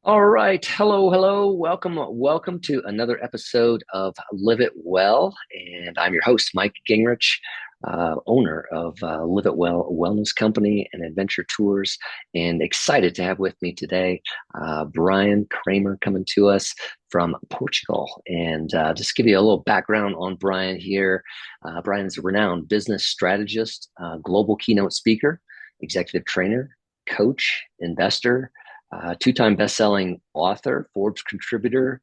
All right. Hello, hello. Welcome to another episode of Live It Well. And I'm your host, Mike Gingrich, owner of Live It Well Wellness Company and Adventure Tours. And excited to have with me today Bryan Kramer coming to us from Portugal. And just give you a little background on Bryan here. Bryan is a renowned business strategist, global keynote speaker, executive trainer, coach, investor, two-time best-selling author, Forbes contributor,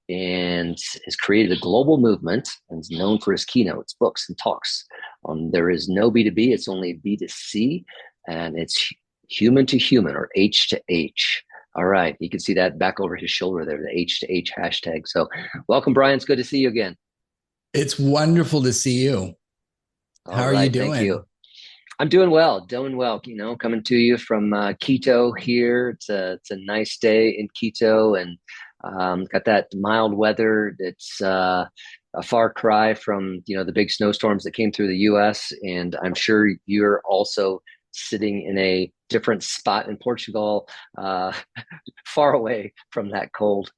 and has created a global movement and is known for his keynotes, books, and talks on There Is No B2B, It's Only B2C, and it's human to human, or H to H. All right, you can see that back over his shoulder there, the H to H hashtag. So welcome, Bryan. It's good to see you again. It's wonderful to see you. How All are you right, thank you. doing? I'm doing well, doing well. Coming to you from Quito here. It's a nice day in Quito, and got that mild weather. It's a far cry from the big snowstorms that came through the U.S. And I'm sure you're also sitting in a different spot in Portugal, far away from that cold.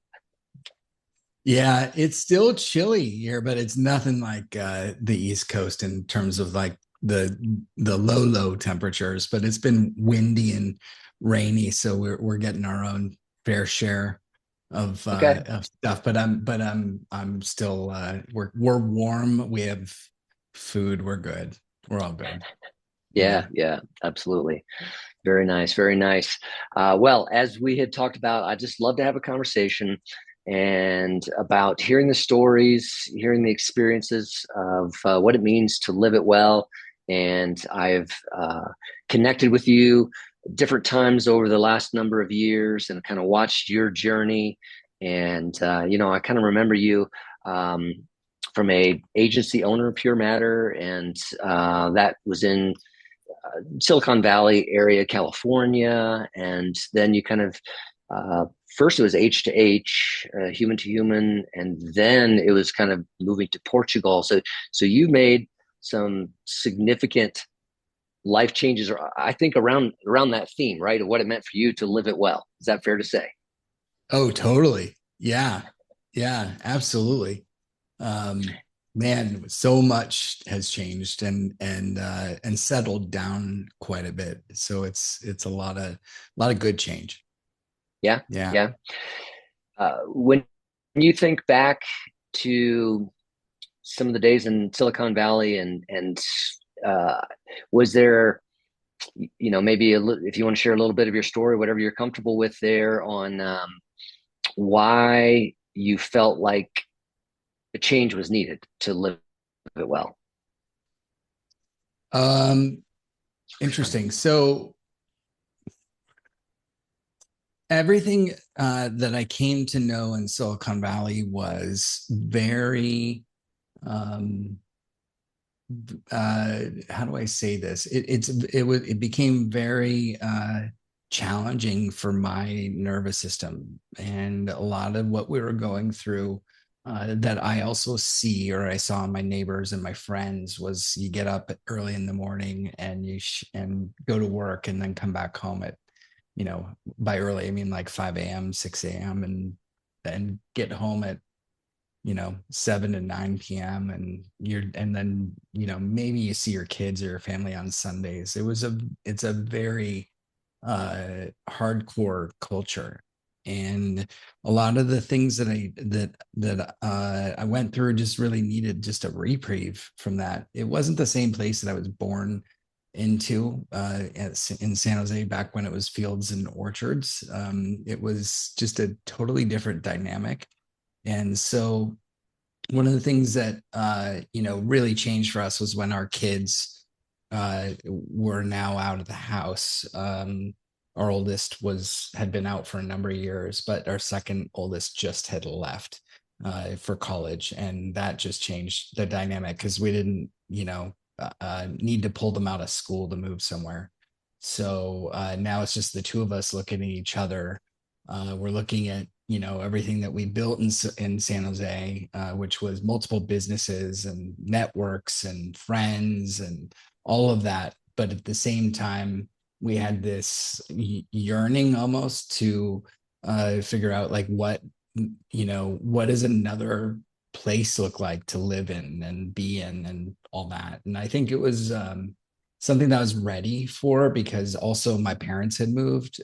Yeah, it's still chilly here, but it's nothing like the East Coast in terms of like the low temperatures. But it's been windy and rainy, so we're getting our own fair share Okay. of stuff. But I'm still we're warm. We have food. We're good. We're all good. Yeah, Yeah. yeah, absolutely. Very nice, very nice. Well, as we had talked about, I just love to have a conversation and about hearing the stories, hearing the experiences of what it means to live it well. And I've connected with you different times over the last number of years and kind of watched your journey. And I kind of remember you um, from a agency owner of Pure Matter, and that was in Silicon Valley area, California, and then you kind of first it was H to H, human to human, and then it was kind of moving to Portugal. So you made some significant life changes, or I think around that theme, right, of what it meant for you to live it well. Is that fair to say? Oh, totally. Yeah. Yeah, absolutely. Um, Man, so much has changed and settled down quite a bit. So it's a lot of good change. Yeah, Yeah. yeah. When you think back to some of the days in Silicon Valley, and uh, was there, maybe if you want to share a little bit of your story, whatever you're comfortable with there, on why you felt like a change was needed to live it well. Um, Interesting. So everything that I came to know in Silicon Valley was very um how do I say this? It became very challenging for my nervous system, and a lot of what we were going through that I also see or I saw in my neighbors and my friends was you get up early in the morning and and go to work and then come back home at by early I mean like 5 a.m., 6 a.m. and get home at 7 to 9 p.m. and then maybe you see your kids or your family on Sundays. It's a very hardcore culture, and a lot of the things that I went through just really needed just a reprieve from that. It wasn't the same place that I was born into in San Jose back when it was fields and orchards. It was just a totally different dynamic. And so one of the things that really changed for us was when our kids were now out of the house. Our oldest was had been out for a number of years, but our second oldest just had left for college, and that just changed the dynamic because we didn't need to pull them out of school to move somewhere. So now it's just the two of us looking at each other. We're looking at everything that we built in San Jose, which was multiple businesses and networks and friends and all of that. But at the same time, we had this yearning almost to figure out like what does another place look like to live in and be in and all that. And I think it was something that I was ready for because also my parents had moved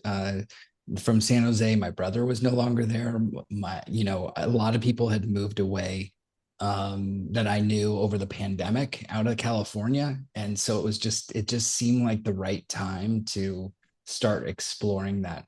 from San Jose. My brother was no longer there. A lot of people had moved away that I knew over the pandemic out of California. And so it just seemed like the right time to start exploring that.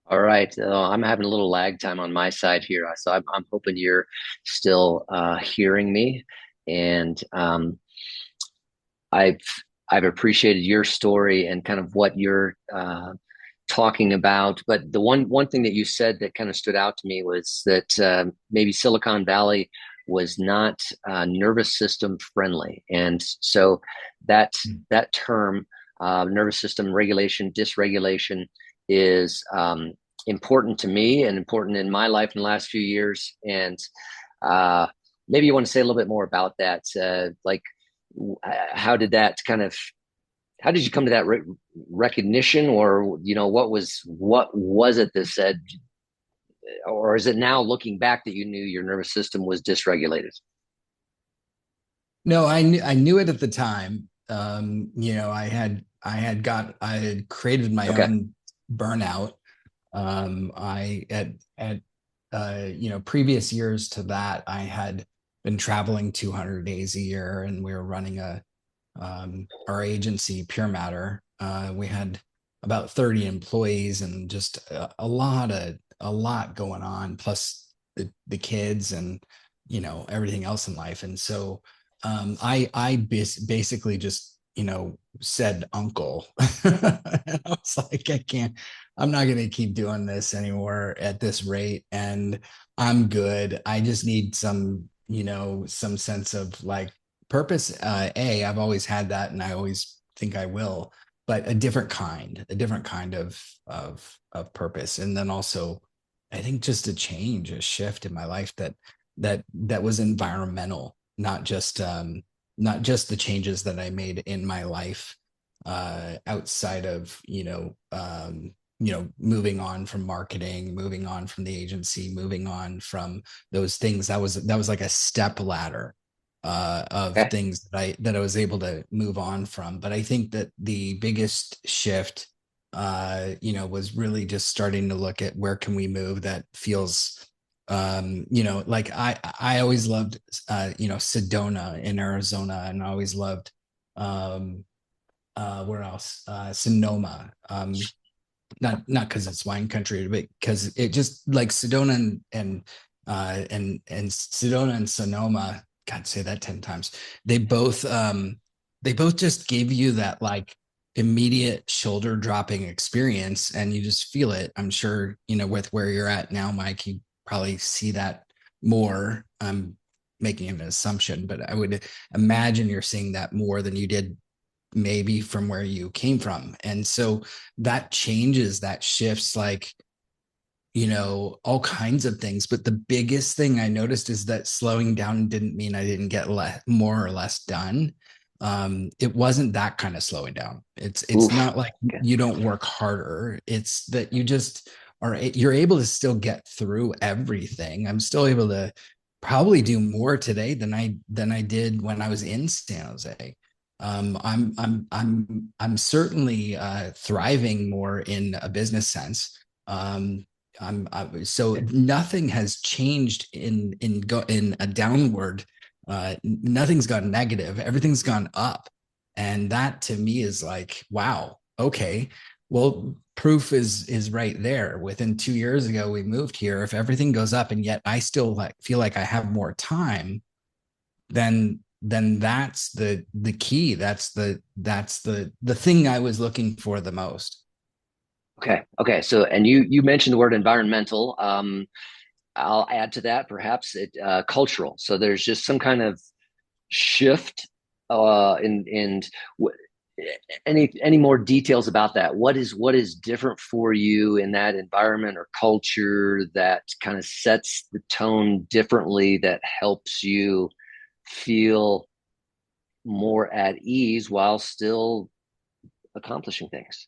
All right. I'm having a little lag time on my side here, so I'm hoping you're still hearing me. And I've I've appreciated your story and kind of what you're talking about. But the one thing that you said that kind of stood out to me was that maybe Silicon Valley was not nervous system friendly, and so that that term, nervous system regulation, dysregulation, is important to me and important in my life in the last few years. And uh, maybe you want to say a little bit more about that, like how did that kind of how did you come to that recognition, or what was it that said, or is it now looking back that you knew your nervous system was dysregulated? No, I knew it at the time. I had created my Okay. own burnout. I at previous years to that, I had been traveling 200 days a year, and we were running our agency, Pure Matter. We had about 30 employees and just a lot going on, plus the kids and everything else in life. And so basically just said uncle. And I was like, I'm not gonna keep doing this anymore at this rate, and I'm good. I just need some sense of like purpose. I've always had that, and I always think I will, but a different kind of purpose. And then also, I think just a change, a shift in my life that was environmental, not just the changes that I made in my life outside of moving on from marketing, moving on from the agency, moving on from those things. That was like a step ladder of Okay. things that I was able to move on from. But I think that the biggest shift, was really just starting to look at where can we move that feels, like I always loved, Sedona in Arizona, and I always loved, where else? Sonoma. Not because it's wine country, but because it just like Sedona and Sedona and Sonoma. God, say that 10 times. They both they both just give you that like immediate shoulder dropping experience, and you just feel it. I'm sure with where you're at now, Mike, you probably see that more. I'm making an assumption, but I would imagine you're seeing that more than you did maybe from where you came from. And so that changes, that shifts like, all kinds of things. But the biggest thing I noticed is that slowing down didn't mean I didn't get more or less done. It wasn't that kind of slowing down. It's Oof. not like Okay. you don't work harder. It's that you just you're able to still get through everything. I'm still able to probably do more today than I did when I was in San Jose. I'm certainly thriving more in a business sense. So nothing has changed in a downward. Nothing's gone negative. Everything's gone up, and that to me is like, wow. Okay, well, proof is right there. Within 2 years ago, we moved here. If everything goes up, and yet I still like feel like I have more time, then that's the key. That's the thing I was looking for the most. Okay. Okay. So, and you mentioned the word environmental. I'll add to that, perhaps cultural. So there's just some kind of shift in any more details about that? What is different for you in that environment or culture that kind of sets the tone differently, that helps you feel more at ease while still accomplishing things?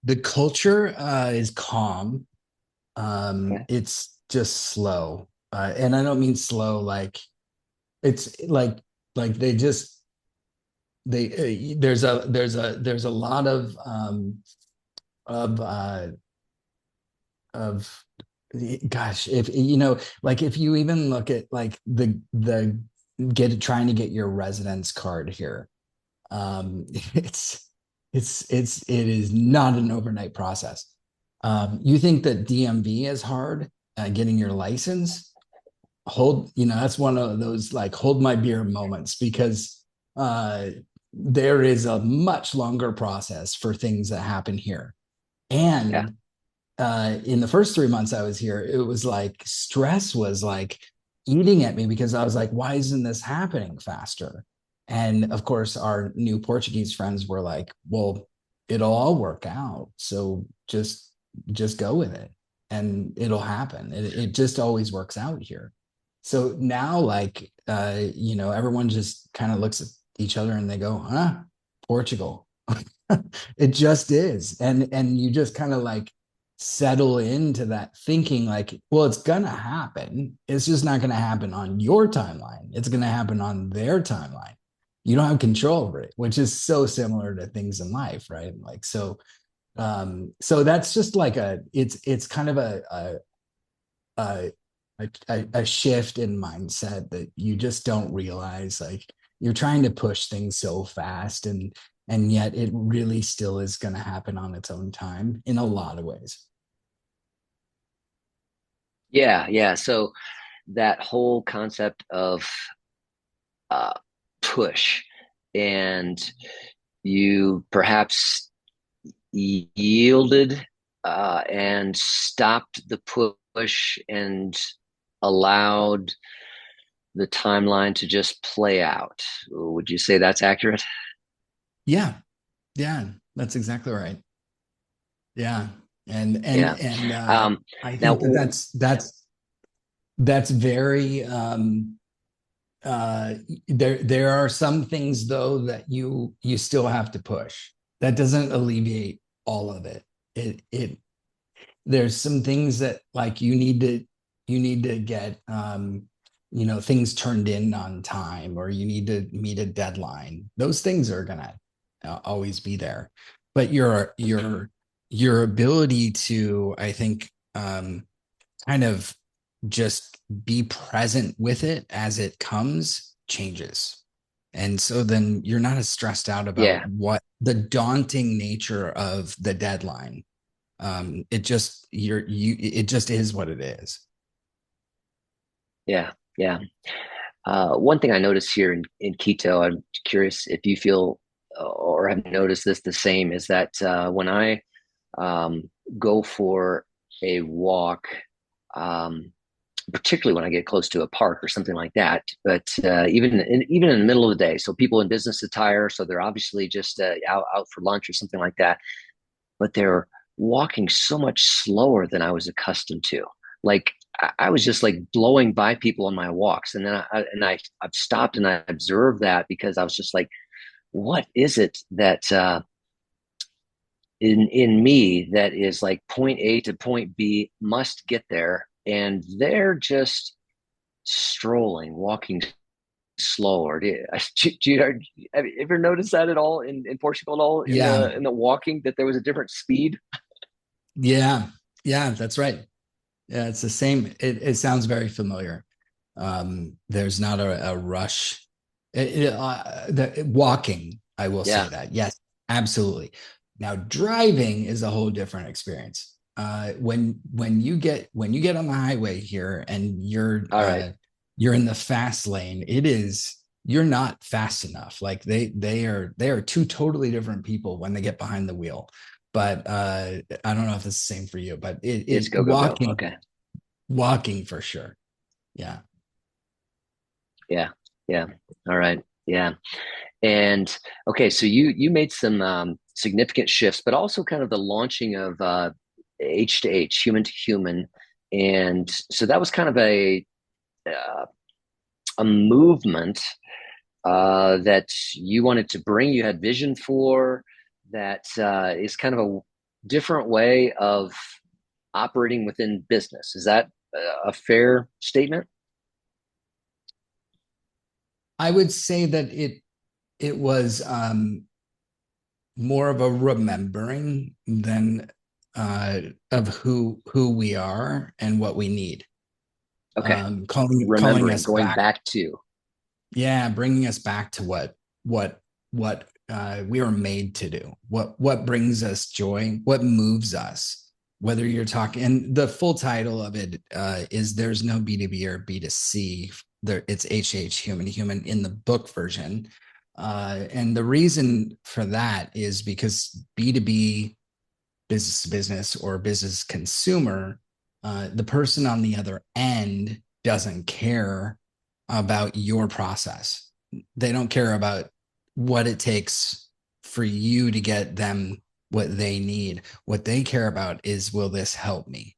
The culture is calm. Okay. It's just slow, and I don't mean slow like it's like they just there's a lot of of gosh, if you know, like if you even look at like the get trying to get your residence card here, it's it is not an overnight process. You think that DMV is hard, getting your license? That's one of those like hold my beer moments, because uh, there is a much longer process for things that happen here. Yeah. And in the first 3 months I was here, it was like stress was like eating at me, because I was like, why isn't this happening faster? And of course, our new Portuguese friends were like, well, it'll all work out. So just go with it and it'll happen. It just always works out here. So now, like, everyone just kind of looks at each other and they go, huh, Portugal. It just is. And you just kind of like settle into that thinking like, well, it's gonna happen. It's just not gonna happen on your timeline. It's gonna happen on their timeline. You don't have control over it, which is so similar to things in life, right? Like so that's just like it's kind of a a shift in mindset that you just don't realize. Like you're trying to push things so fast, and yet it really still is going to happen on its own time in a lot of ways. Yeah, yeah. So that whole concept of uh, push, and you perhaps yielded and stopped the push and allowed the timeline to just play out. Would you say that's accurate? Yeah, yeah, that's exactly right. Yeah, Yeah. Um, I now, think that that's very uh there are some things though that you still have to push. That doesn't alleviate all of it. It there's some things that like you need to get things turned in on time, or you need to meet a deadline. Those things are gonna always be there, but your ability to, I think, kind of just be present with it as it comes changes. And so then you're not as stressed out about yeah, what the daunting nature of the deadline. It just it just is what it is. yeah, yeah. One thing I noticed here in Quito, I'm curious if you feel or have noticed this the same, is that when I go for a walk, um, particularly when I get close to a park or something like that. But even in the middle of the day, so people in business attire, so they're obviously just out for lunch or something like that, but they're walking so much slower than I was accustomed to. Like I was just like blowing by people on my walks, and then I've stopped and I observed that, because I was just like, what is it that in me that is like point A to point B must get there, and they're just strolling, walking slower. Have you ever noticed that at all in Portugal at all, in Yeah, the walking, that there was a different speed? yeah, yeah, that's right. Yeah, it's the same. It sounds very familiar. There's not a rush. Walking, I will say Yeah. that. Yes, absolutely. Now, driving is a whole different experience. When you get on the highway here and All right. you're in the fast lane, you're not fast enough. Like they are two totally different people when they get behind the wheel. But I don't know if it's the same for you, but It's it go, go, go. Okay. walking for sure. Yeah. Yeah. Yeah. All right. Yeah. And okay, so you made some significant shifts, but also kind of the launching of H to H, human to human, and so that was kind of uh, a movement that you wanted to bring. You had vision for that is kind of a different way of operating within business. Is that a fair statement? I would say that it was more of a remembering than of who we are and what we need. Okay, Calling remembering, us going back, back to, yeah, bringing us back to what we were made to do. What brings us joy? What moves us? Whether you're talking, and the full title of it is "There's no B2B or B2C." There, it's HH, human to human, in the book version. And the reason for that is because B2B, business to business, or business consumer, the person on the other end doesn't care about your process. They don't care about what it takes for you to get them what they need. What they care about is, will this help me?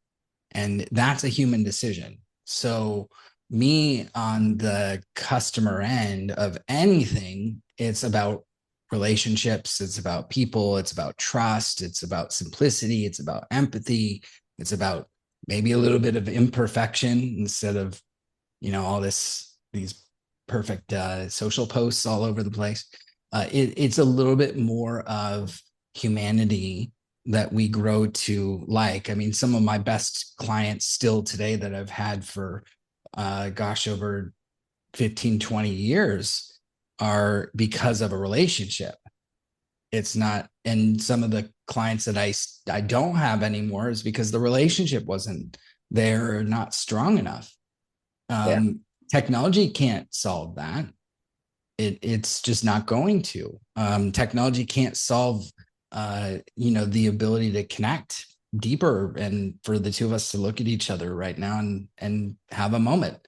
And that's a human decision. So, me on the customer end of anything, it's about relationships, it's about people, it's about trust, it's about simplicity, it's about empathy, it's about maybe a little bit of imperfection instead of, all these perfect social posts all over the place. It's a little bit more of humanity that we grow to like. I mean, some of my best clients still today that I've had for, gosh, over 15, 20 years are because of a relationship. It's not, and some of the clients that I don't have anymore is because the relationship wasn't there or not strong enough. yeah, Technology can't solve that. It's just not going to. Technology can't solve, the ability to connect deeper and for the two of us to look at each other right now and have a moment.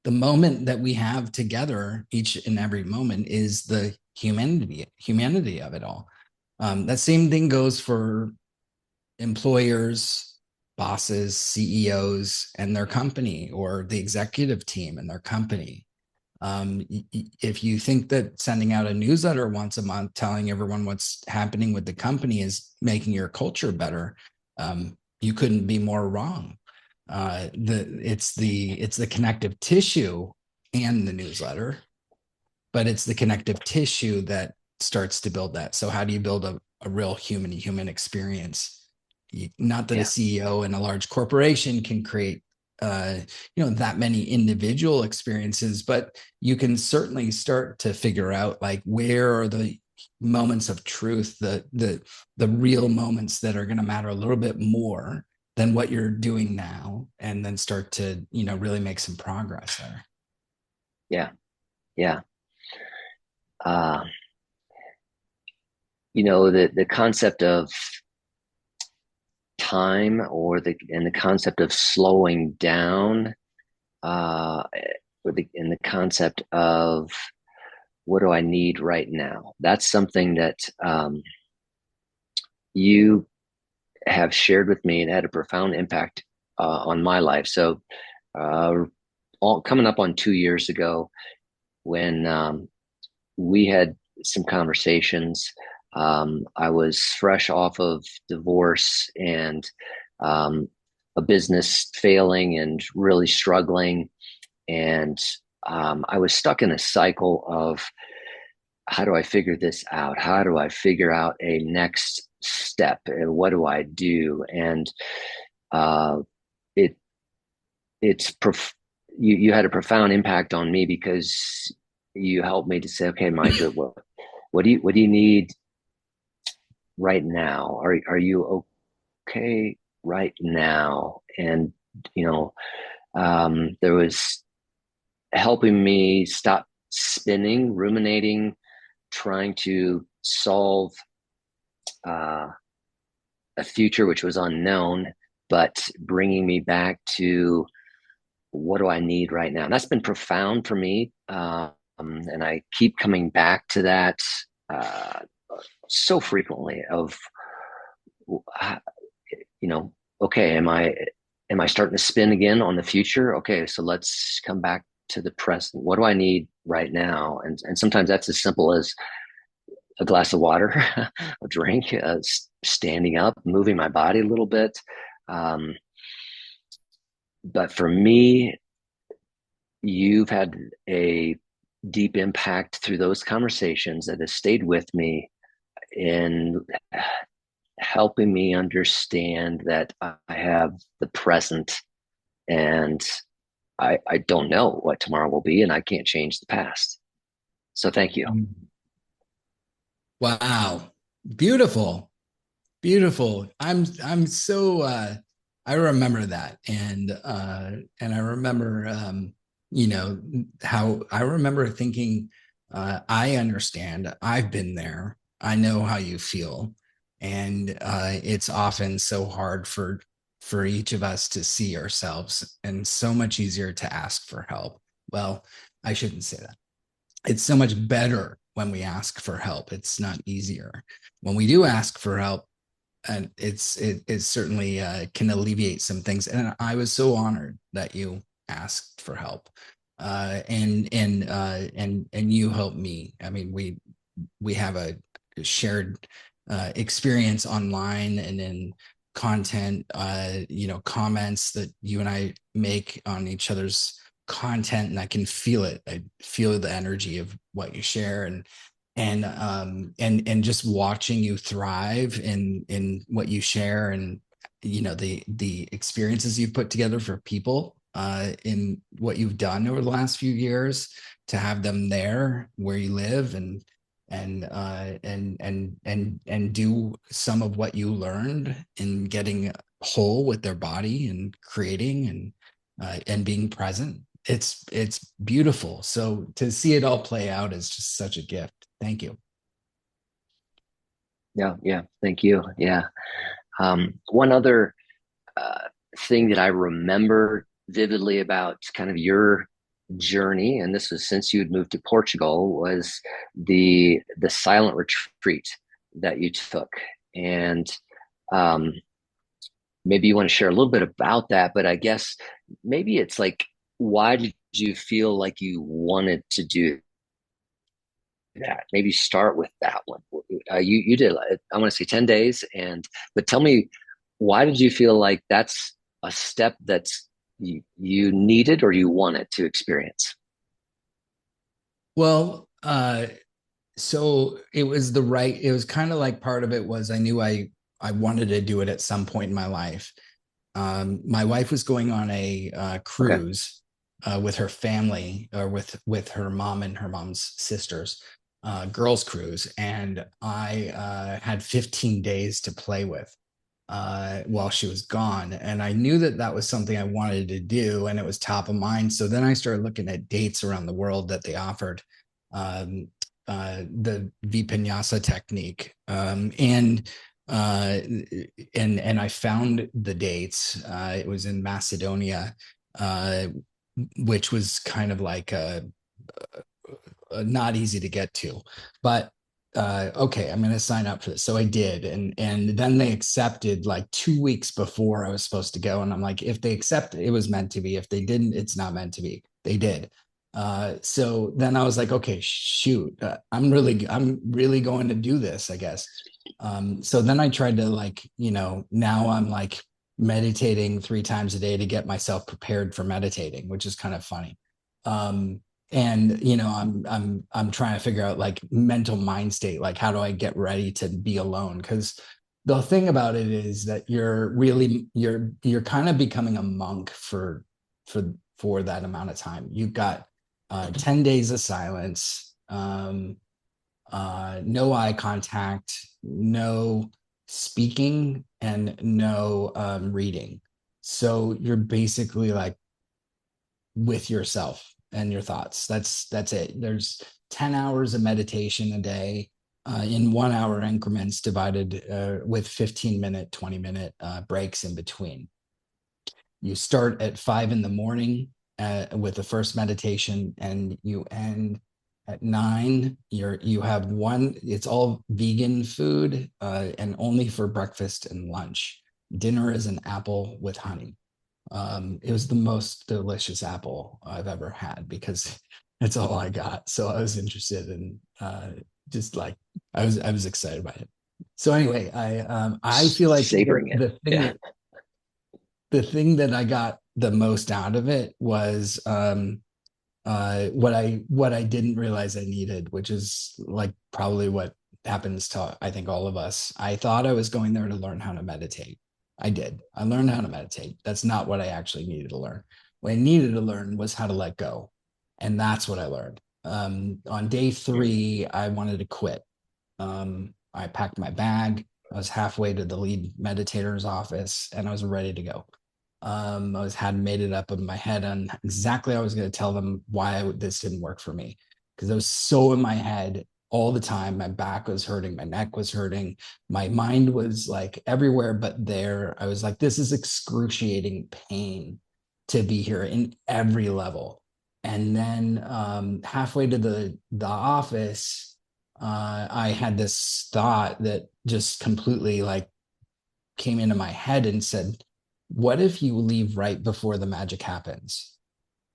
The moment that we have together, each and every moment, is the humanity of it all. That same thing goes for employers, bosses, CEOs, and their company, or the executive team and their company. If you think that sending out a newsletter once a month telling everyone what's happening with the company is making your culture better, you couldn't be more wrong. It's the connective tissue and the newsletter, but it's the connective tissue that starts to build that. So how do you build a real human to human experience? Not that a yeah, CEO in a large corporation can create that many individual experiences, but you can certainly start to figure out, like, where are the moments of truth, the real moments that are going to matter a little bit more than what you're doing now, and then start to really make some progress there. yeah, yeah. Uh, the concept of time, the concept of slowing down, uh, and the concept of what do I need right now. That's something that you have shared with me and had a profound impact on my life. So, uh, coming up on 2 years ago, when we had some conversations. I was fresh off of divorce and um, a business failing and really struggling. And I was stuck in a cycle of how do I figure this out? How do I figure out a next step? And what do I do? And uh, it it's you had a profound impact on me because you helped me to say, okay, Micah, what do you need right now? Are you okay right now? And you know, there was helping me stop spinning, ruminating, trying to solve uh, a future which was unknown, but bringing me back to what do I need right now? And that's been profound for me. and I keep coming back to that uh, so frequently of, you know, okay, am I starting to spin again on the future? Okay, so let's come back to the present. What do I need right now? And sometimes that's as simple as a glass of water, a drink, standing up, moving my body a little bit. Um, but for me, you've had a deep impact through those conversations that has stayed with me in helping me understand that I have the present, and I don't know what tomorrow will be, and I can't change the past. So thank you. Wow. Beautiful. Beautiful. I'm so I remember that. And I remember you know how I remember thinking I understand. I've been there. I know how you feel. And it's often so hard for each of us to see ourselves and so much easier to ask for help. Well, I shouldn't say that. It's so much better when we ask for help. It's not easier. When we do ask for help, and it certainly can alleviate some things. And I was so honored that you asked for help, and you helped me. I mean, we have a shared experience online and in content, comments that you and I make on each other's content, and I can feel it. I feel the energy of what you share, and just watching you thrive in what you share, and the experiences you've put together for people in what you've done over the last few years, to have them there where you live, and do some of what you learned in getting whole with their body and creating and being present. It's beautiful. So to see it all play out is just such a gift. Thank you. Yeah, yeah, thank you. Yeah. One other uh, thing that I remember vividly about kind of your journey, and this was since you had moved to Portugal, was the silent retreat that you took. And um, maybe you want to share a little bit about that, but I guess maybe it's like, why did you feel like you wanted to do that? Maybe start with that one. You did, I want to say 10 days, but tell me, why did you feel like that's a step that's you needed or you wanted to experience? Well, so it was kind of like part of it was I knew I wanted to do it at some point in my life. My wife was going on a Okay. cruise with her family, or with her mom and her mom's sisters, girls cruise, and I had 15 days to play with while she was gone, and I knew that that was something I wanted to do, and it was top of mind. So then I started looking at dates around the world that they offered um, the vipassana technique, uh, and I found the dates. It was in Macedonia, uh, which was kind of like not easy to get to, but okay, I'm going to sign up for this. So I did, and then they accepted like 2 weeks before I was supposed to go, and I'm like, if they accept it, it was meant to be. If they didn't, it's not meant to be. They did. So then I was like, okay, shoot, I'm really going to do this, I guess. So then I tried to, like, now I'm like meditating 3 times a day to get myself prepared for meditating, which is kind of funny. Um, and I'm trying to figure out like mental mind state, like how do I get ready to be alone? Because the thing about it is that you're kind of becoming a monk for that amount of time. You've got 10 days of silence, no eye contact, no speaking, and no reading. So you're basically like with yourself and your thoughts. That's it. There's 10 hours of meditation a day in 1 hour increments, divided with 15-minute, 20-minute breaks in between. You start at 5 in the morning with the first meditation, and you end At 9, you have one. It's all vegan food, and only for breakfast and lunch. Dinner is an apple with honey. It was the most delicious apple I've ever had because that's all I got. So I was interested in just like I was excited by it. So anyway, I feel like the Savoring it. the thing Yeah. that the thing that I got the most out of it was what I didn't realize I needed, which is like probably what happens to I think all of us. I thought I was going there to learn how to meditate. I did. I learned how to meditate. That's not what I actually needed to learn. What I needed to learn was how to let go, and that's what I learned. On day Mm. 3, I wanted to quit. I packed my bag. I was halfway to the lead meditator's office, and I was ready to go. I was had made it up in my head on exactly I was going to tell them why this didn't work for me because I was so in my head all the time. My back was hurting, my neck was hurting, my mind was like everywhere but there. I was like, this is excruciating pain to be here in every level. And then halfway to the office, I had this thought that just completely like came into my head and said, what if you leave right before the magic happens,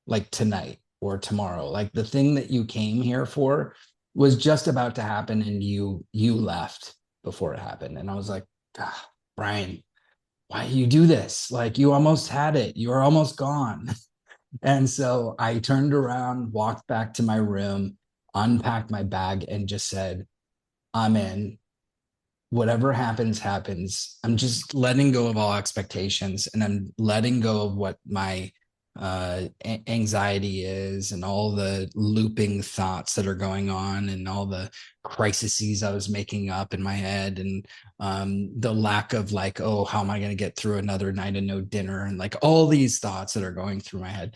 like tonight or tomorrow? Like the thing that you came here for was just about to happen and you left before it happened. And I was like, ah, Bryan, why do you do this? Like you almost had it. You were almost gone. And so I turned around, walked back to my room, unpacked my bag, and just said, I'm in. Whatever happens, happens. I'm just letting go of all expectations and I'm letting go of what my anxiety is and all the looping thoughts that are going on and all the crises I was making up in my head and the lack of like, oh, how am I going to get through another night of no dinner? And like all these thoughts that are going through my head.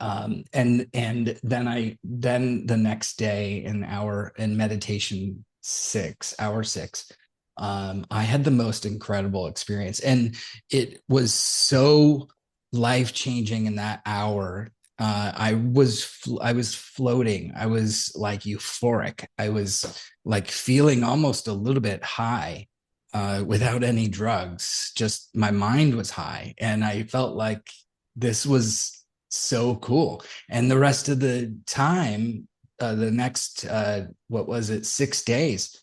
And then the next day in meditation 6 hour 6, I had the most incredible experience, and it was so life changing in that hour. I was floating. I was like euphoric. I was like feeling almost a little bit high, without any drugs. Just my mind was high, and I felt like this was so cool. And the rest of the time, the next what was it, 6 days,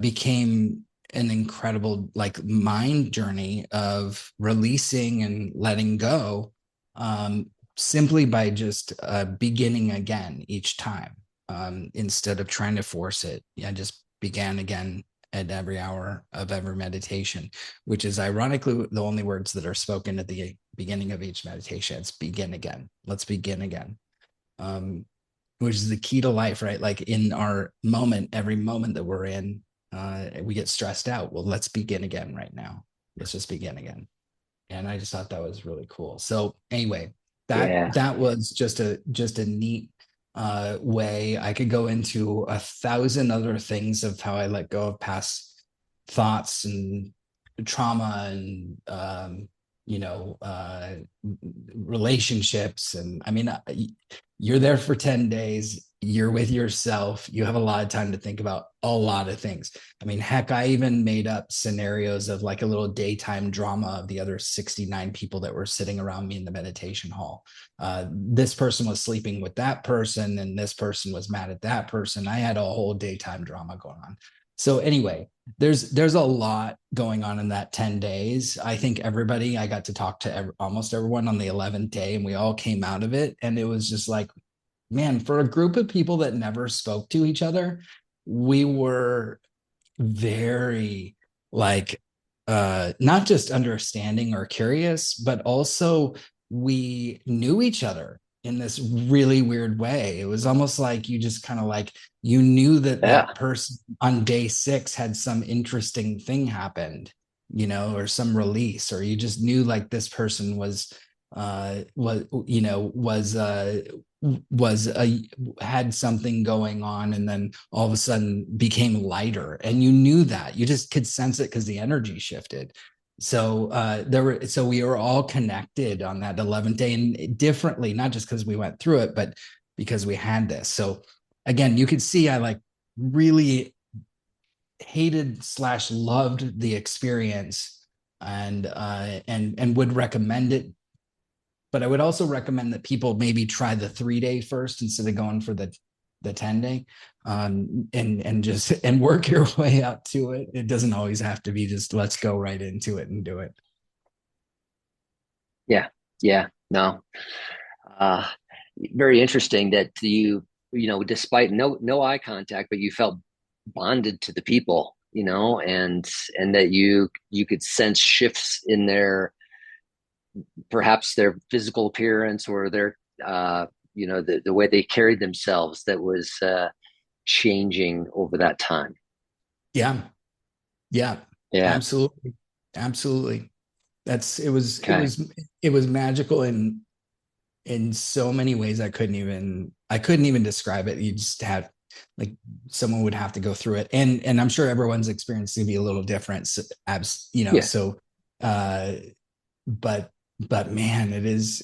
became an incredible like mind journey of releasing and letting go, simply by just beginning again each time, instead of trying to force it. I just began again at every hour of every meditation, which is ironically the only words that are spoken at the beginning of each meditation. It's begin again. Let's begin again. Um, which is the key to life, right? Like in our moment, every moment that we're in, we get stressed out. Well, let's begin again right now. Let's just begin again. And I just thought that was really cool. So anyway, that Yeah. that was just a neat way. I could go into 1,000 other things of how I let go of past thoughts and trauma and you know uh, relationships. And I mean, you're there for 10 days. You're with yourself. You have a lot of time to think about a lot of things. I mean, heck, I even made up scenarios of like a little daytime drama of the other 69 people that were sitting around me in the meditation hall. This person was sleeping with that person, and this person was mad at that person. I had a whole daytime drama going on. So anyway, there's a lot going on in that 10 days. I think everybody, I got to talk to almost everyone on the 11th day, and we all came out of it. And it was just like, man, for a group of people that never spoke to each other, we were very like not just understanding or curious, but also we knew each other in this really weird way. It was almost like you just kind of like you knew that Yeah. that person on day 6 had some interesting thing happened, or some release, or you just knew like this person was had something going on, and then all of a sudden became lighter, and you knew that you just could sense it because the energy shifted. So we were all connected on that 11th day, and differently, not just because we went through it, but because we had this. So again, you could see I like really hated slash loved the experience, and would recommend it. But I would also recommend that people maybe try the 3 day first instead of going for the 10 day, and just and work your way up to it. It doesn't always have to be just let's go right into it and do it. Yeah, yeah, no, uh, very interesting that despite no eye contact, but you felt bonded to the people, and that you could sense shifts in their perhaps their physical appearance or their the way they carried themselves that was changing over that time. Yeah, yeah, Yeah. absolutely, absolutely. That's Okay. it was magical in so many ways. I couldn't even describe it. You just had like someone would have to go through it, and I'm sure everyone's experience is gonna be a little different. So, Yeah. so uh but man, it is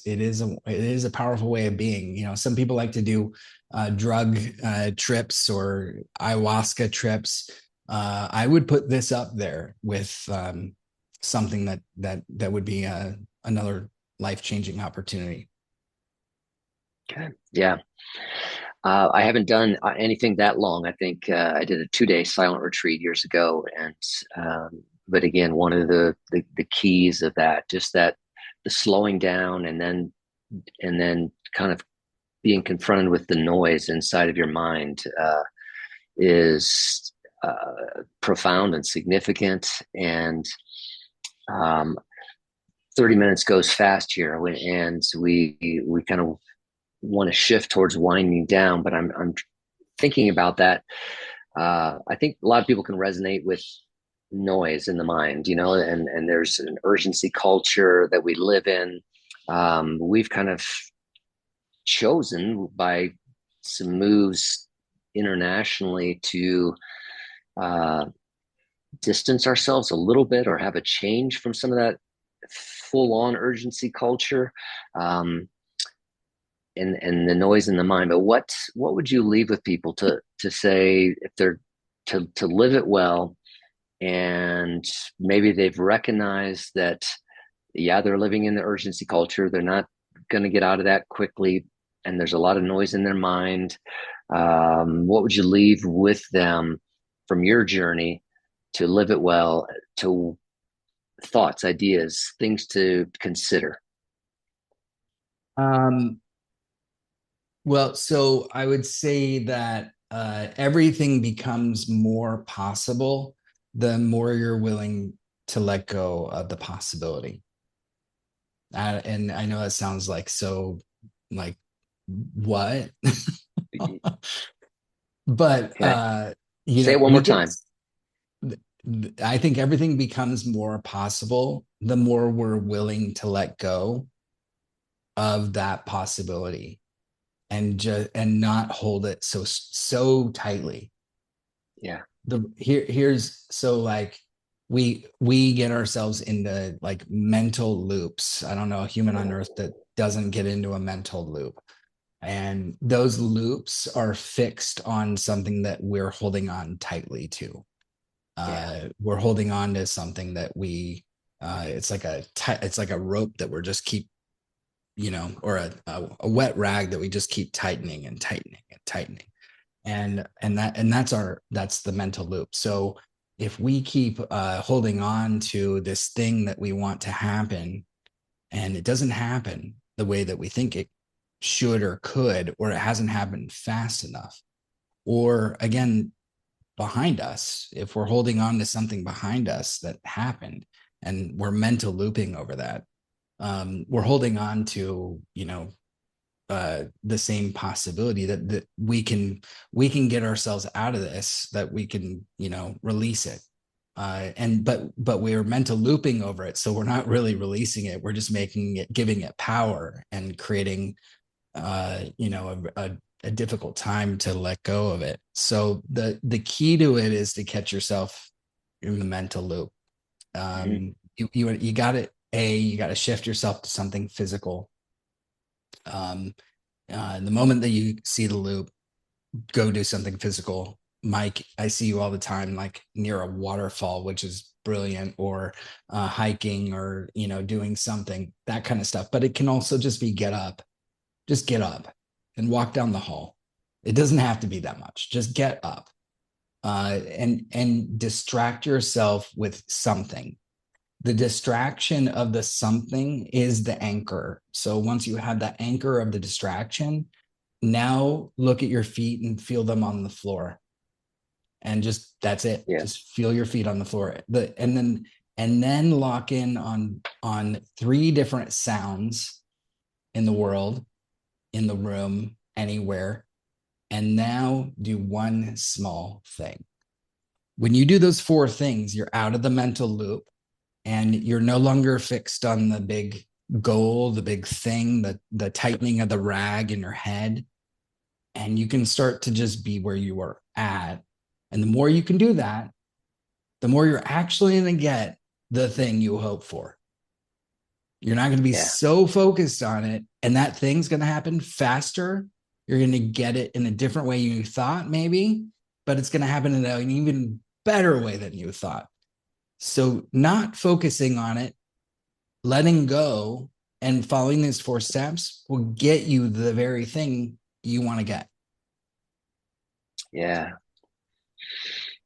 a powerful way of being. Some people like to do drug trips or ayahuasca trips. I would put this up there with something that would be another life-changing opportunity. Okay. Yeah. I haven't done anything that long. I think I did a 2 day silent retreat years ago, and but again, one of the keys of that, just that the slowing down, and then kind of being confronted with the noise inside of your mind is profound and significant. And um, 30 minutes goes fast here, and we kind of want to shift towards winding down, but I'm thinking about that. I think a lot of people can resonate with noise in the mind, and there's an urgency culture that we live in. We've kind of chosen by some moves internationally to uh, distance ourselves a little bit or have a change from some of that full on urgency culture. Um, and the noise in the mind. But what would you leave with people to say if they're to live it well, and maybe they've recognized that, yeah, they're living in the urgency culture. They're not going to get out of that quickly, and there's a lot of noise in their mind. What would you leave with them from your journey to live it well? To thoughts, ideas, things to consider. Um, well, so I would say that everything becomes more possible the more you're willing to let go of the possibility. And I know that sounds like so, like, what? But Okay, say it one more time. because I think everything becomes more possible the more we're willing to let go of that possibility, and not hold it so tightly. Yeah, Here's so like we get ourselves into like mental loops. I don't know a human on earth that doesn't get into a mental loop, and those loops are fixed on something that we're holding on tightly to. yeah, We're holding on to something that we it's like it's like a rope that we're just keep, or a wet rag that we just keep tightening and tightening and tightening. That's the mental loop. So if we keep holding on to this thing that we want to happen, and it doesn't happen the way that we think it should or could, or it hasn't happened fast enough, or again, behind us, if we're holding on to something behind us that happened and we're mental looping over that, we're holding on to, the same possibility that we can get ourselves out of this, that we can, release it. And but we're mental looping over it, so we're not really releasing it. We're just giving it power and creating a difficult time to let go of it. So the key to it is to catch yourself in the mental loop. mm-hmm. You got to you got to shift yourself to something physical. The moment that you see the loop, go do something physical. Mike, I see you all the time, like near a waterfall, which is brilliant, or hiking, or doing something, that kind of stuff. But it can also just be just get up and walk down the hall. It doesn't have to be that much. Just get up, and distract yourself with something. The distraction of the something is the anchor. So once you have that anchor of the distraction, now look at your feet and feel them on the floor, and just that's it. Yeah. Just feel your feet on the floor. And then lock in on three different sounds in the world, in the room, anywhere. And now do one small thing. When you do those four things, you're out of the mental loop, and you're no longer fixed on the big goal, the big thing, the tightening of the rag in your head. And you can start to just be where you were at. And the more you can do that, the more you're actually going to get the thing you hope for. You're not going to be Yeah. so focused on it, and that thing's going to happen faster. You're going to get it in a different way you thought, maybe, but it's going to happen in an even better way than you thought. So, not focusing on it, letting go, and following these four steps will get you the very thing you want to get. Yeah.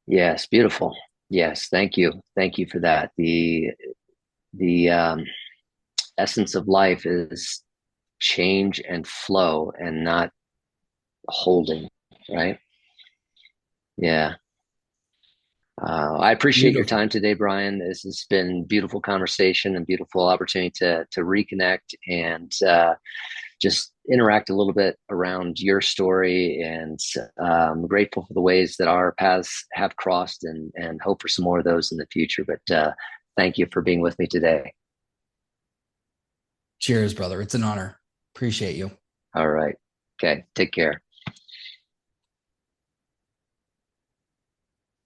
Yes. Beautiful. Yes. Thank you. Thank you for that. The essence of life is change and flow, and not holding. Right. Yeah. I appreciate your Beautiful. time today, Bryan. This has been beautiful conversation and beautiful opportunity to reconnect and just interact a little bit around your story. And I'm grateful for the ways that our paths have crossed, and hope for some more of those in the future. But thank you for being with me today. Cheers, brother. It's an honor. Appreciate you. All right. Okay. Take care.